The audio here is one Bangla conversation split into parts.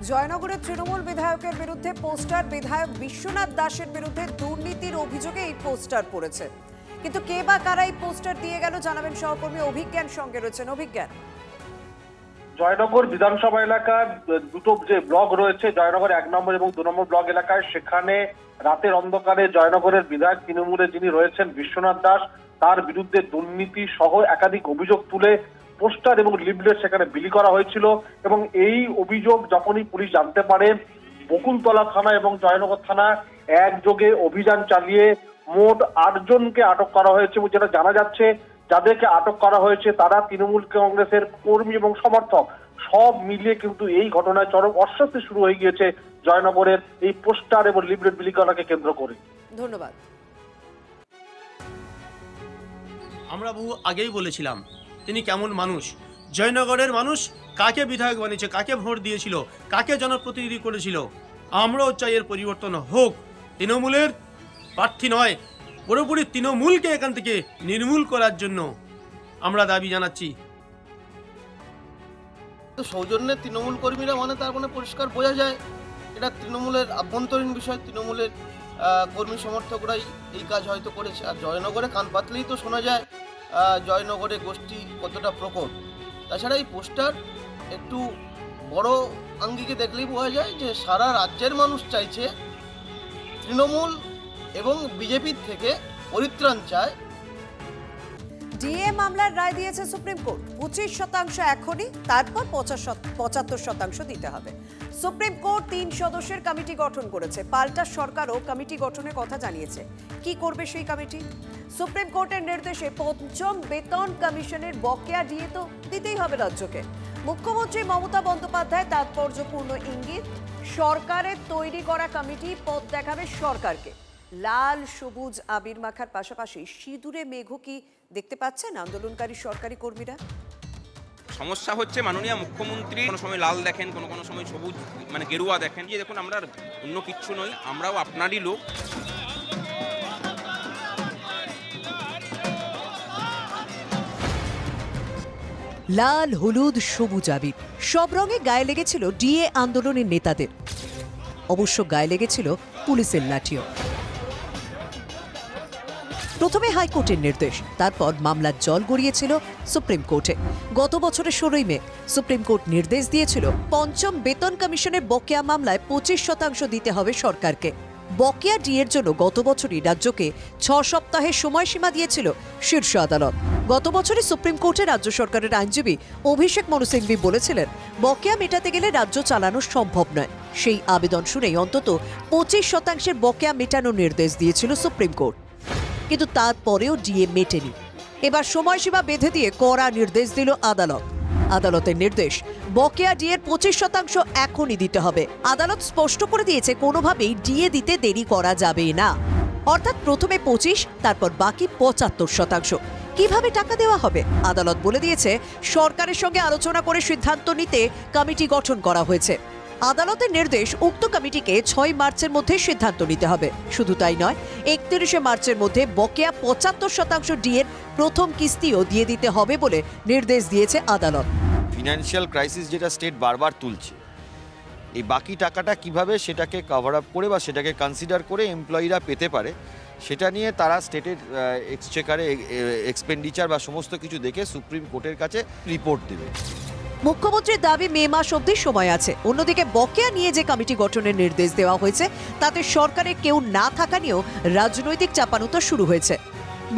জয়নগরের তৃণমূল বিধায়কের বিরুদ্ধে পোস্টার, বিধায়ক বিশ্বনাথ দাসের বিরুদ্ধে দুর্নীতির অভিযোগে এই পোস্টার পড়েছে। কিন্তু কে বা কারা এই পোস্টার দিয়ে গেল জানাবেন সহকর্মী অভিজ্ঞান, সঙ্গে রয়েছেন অভিজ্ঞান। জয়নগর বিধানসভা এলাকার দুটো যে ব্লক রয়েছে, জয়নগর 1 নম্বর এবং 2 নম্বর ব্লক এলাকায়, সেখানে রাতের অন্ধকারে জয়নগরের বিধায়ক তৃণমূলে যিনি রয়েছেন বিশ্বনাথ দাস, তার বিরুদ্ধে দুর্নীতি সহ একাধিক অভিযোগ তুলে পোস্টার এবং লিফলেট সেখানে বিলি করা হয়েছিল। এবং এই অভিযোগ যখনই পুলিশ জানতে পারে, বকুলতলা থানা এবং জয়নগর থানা একযোগে অভিযান চালিয়ে মোট 8 জনকে আটক করা হয়েছে। যেটা জানা যাচ্ছে, যাদেরকে আটক করা হয়েছে তারা তৃণমূল কংগ্রেসের কর্মী এবং সমর্থক। সব মিলিয়ে কিন্তু এই ঘটনায় চরম অস্বস্তি শুরু হয়ে গিয়েছে জয়নগরের এই পোস্টার এবং লিফলেট বিলি করাকে কেন্দ্র করে। ধন্যবাদ। আমরা বহু আগেই বলেছিলাম তিনি কেমন মানুষ, জয়নগরের মানুষ কাকে বিধায়ক বানিয়েছে, কাকে ভোট দিয়েছিল, কাকে জনপ্রতিনিধি করেছিল। আমরাও চাই এর পরিবর্তন হোক। তৃণমূলের প্রার্থী নয়, পুরোপুরি তৃণমূলকে এখান থেকে নির্মূল করার জন্য আমরা দাবি জানাচ্ছি। তো সৌজন্যে তৃণমূল কর্মীরা মানে তার মানে পরিষ্কার বোঝা যায় এটা তৃণমূলের আভ্যন্তরীণ বিষয়, তৃণমূলের কর্মী সমর্থকরাই এই কাজ হয়তো করেছে। আর জয়নগরে কান পাতলেই তো শোনা যায় জয়নগরে গোষ্ঠী কতটা প্রকট। তাছাড়া এই পোস্টার একটু বড় আঙ্গিকে দেখলেই বোঝা যায় যে সারা রাজ্যের মানুষ চাইছে তৃণমূল এবং বিজেপির থেকে পরিত্রাণ চায়। ডিএ মামলার রায় দিয়েছে সুপ্রিম কোর্ট। 25% এখনই, তারপর 75% দিতে হবে। সুপ্রিম কোর্ট 3 সদস্যের কমিটি গঠন করেছে। পাল্টা সরকারও কমিটি গঠনের কথা জানিয়েছে। কি করবে সেই কমিটি? সুপ্রিম কোর্টের নির্দেশে 5ম বেতন কমিশনের বকেয়া ডিএ তো দিতেই হবে রাজ্যকে। মুখ্যমন্ত্রী মমতা বন্দ্যোপাধ্যায় তাৎপর্যপূর্ণ ইঙ্গিত, সরকারের তৈরি করা কমিটি পথ দেখাবে সরকারকে। লাল সবুজ আবির মাখার পাশাপাশি সিঁদুরে মেঘও কি দেখতে পাচ্ছেন আন্দোলনকারী সরকারি কর্মীরা? সমস্যা হচ্ছে মাননীয় মুখ্যমন্ত্রী কোনো সময় লাল দেখেন, কোনো সময় সবুজ মানে গেরুয়া দেখেন। যে দেখুন, আমরা অন্য কিচ্ছু নই, আমরাও আপনারই লোক। লাল, হলুদ, সবুজ আবির সব রঙে গায়ে লেগেছিল ডিএ আন্দোলনের নেতাদের। অবশ্য গায়ে লেগেছিল পুলিশের লাঠিও। প্রথমে হাইকোর্টের নির্দেশ, তারপর মামলার জল গড়িয়েছিল সুপ্রিম কোর্টে। গত বছরের 16 মে সুপ্রিম কোর্ট নির্দেশ দিয়েছিল 5ম বেতন কমিশনের বকেয়া মামলায় 25% দিতে হবে সরকারকে। বকেয়া ডিএর জন্য গত বছরই রাজ্যকে 6 সপ্তাহের সময়সীমা দিয়েছিল শীর্ষ আদালত। গত বছরই সুপ্রিম কোর্টে রাজ্য সরকারের আইনজীবী অভিষেক মনু সিংভি বলেছিলেন, বকেয়া মেটাতে গেলে রাজ্য চালানো সম্ভব নয়। সেই আবেদন শুনেই অন্তত 25% বকেয়া মেটানোর নির্দেশ দিয়েছিল সুপ্রিম কোর্ট। কিন্তু তারপরেও ডিএ মেটেনি। এবার সময়সীমা বেঁধে দিয়ে কড়া নির্দেশ দিল আদালত। আদালতের নির্দেশ, বকেয়া ডিএর 25% এখনই দিতে হবে। আদালত স্পষ্ট করে দিয়েছে, কোনোভাবেই ডিএ দিতে দেরি করা যাবে না। অর্থাৎ প্রথমে 25, তারপর বাকি 75%। কিভাবে টাকা দেওয়া হবে? আদালত বলে দিয়েছে, সরকারের সঙ্গে আলোচনা করে সিদ্ধান্ত নিতে কমিটি গঠন করা হয়েছে। আদালতের নির্দেশ, উক্ত কমিটিকে 6 মার্চের মধ্যে সিদ্ধান্ত নিতে হবে। শুধু তাই নয়, 31 মার্চের মধ্যে বকেয়া 75% ডিএর প্রথম কিস্তিও দিয়ে দিতে হবে বলে নির্দেশ দিয়েছে আদালত। ফিনান্সিয়াল ক্রাইসিস যেটা স্টেট বারবার তুলছে, এই বাকি টাকাটা কিভাবে সেটাকে কভার আপ করে বা সেটাকে কনসিডার করে এমপ্লয়িরা পেতে পারে, সেটা নিয়ে তারা স্টেটের এক্সচেকারে এক্সপেন্ডিচার বা সমস্ত কিছু দেখে সুপ্রিম কোর্টের কাছে রিপোর্ট দেবে। মুখ্যমন্ত্রীর দাবি, মে মাস অবধি সময় আছে। অন্যদিকে বকেয়া নিয়ে যে কমিটি গঠনের নির্দেশ দেওয়া হয়েছে, তাতে সরকারে কেউ না থাকা নিয়েও রাজনৈতিক চাপানুতো শুরু হয়েছে।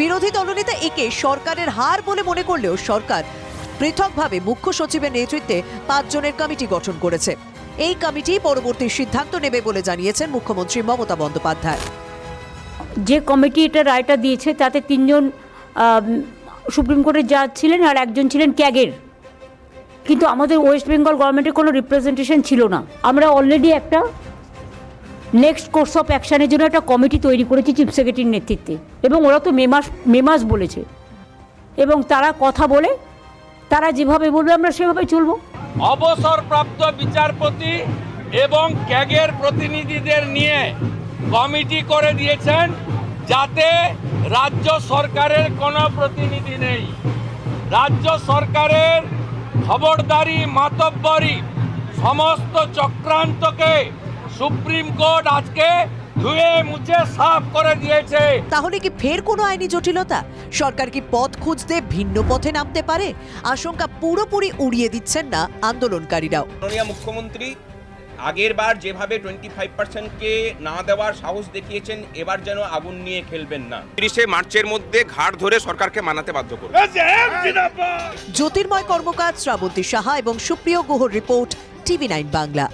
বিরোধী দলনেতা একে সরকারের হার বলে মনে করলেও সরকার পৃথকভাবে মুখ্য সচিবের নেতৃত্বে 5 জনের কমিটি গঠন করেছে। এই কমিটি পরবর্তী সিদ্ধান্ত নেবে বলে জানিয়েছেন মুখ্যমন্ত্রী মমতা বন্দ্যোপাধ্যায়। যে কমিটি এটা রায়টা দিয়েছে তাতে 3 জন সুপ্রিম কোর্টের জাজ ছিলেন আর 1 জন ছিলেন ক্যাগের। কিন্তু আমাদের ওয়েস্ট বেঙ্গল গভর্নমেন্টের কোনো রিপ্রেজেন্টেশন ছিল না। আমরা অলরেডি একটা নেক্সট কোর্স অফ অ্যাকশনের জন্য একটা কমিটি তৈরি করেছি চিফ সেক্রেটারির নেতৃত্বে, এবং ওরা তো মে মাস বলেছে, এবং তারা কথা বলে তারা যেভাবে বলবে আমরা সেভাবে চলব। অবসরপ্রাপ্ত বিচারপতি এবং ক্যাগের প্রতিনিধিদের নিয়ে কমিটি করে দিয়েছেন, যাতে রাজ্য সরকারের কোনো প্রতিনিধি নেই। রাজ্য সরকারের খবরদারি, মাতব্বরি সমস্ত চক্রান্তকে সুপ্রিম কোর্ট আজকে ধুয়ে মুছে সাফ করে দিয়েছে। তাহলে কি ফের কোনো আইনি জটিলতা? সরকার কি পথ খুঁজতে ভিন্ন পথে নামতে পারে? আশঙ্কা পুরোপুরি উড়িয়ে দিচ্ছেন না আন্দোলনকারীরাও। মাননীয় মুখ্যমন্ত্রী আগের বার যেভাবে 25%কে না দেওয়ার সাহস দেখিয়েছেন, এবার যেন আগুন নিয়ে খেলবেন না। 30শে মার্চের মধ্যে ঘাড় ধরে সরকারকে মানাতে বাধ্য করবে। জ্যোতির্ময় কর্মকার, শ্রাবন্তী সাহা এবং সুপ্রিয় গুহর রিপোর্ট, TV9 বাংলা।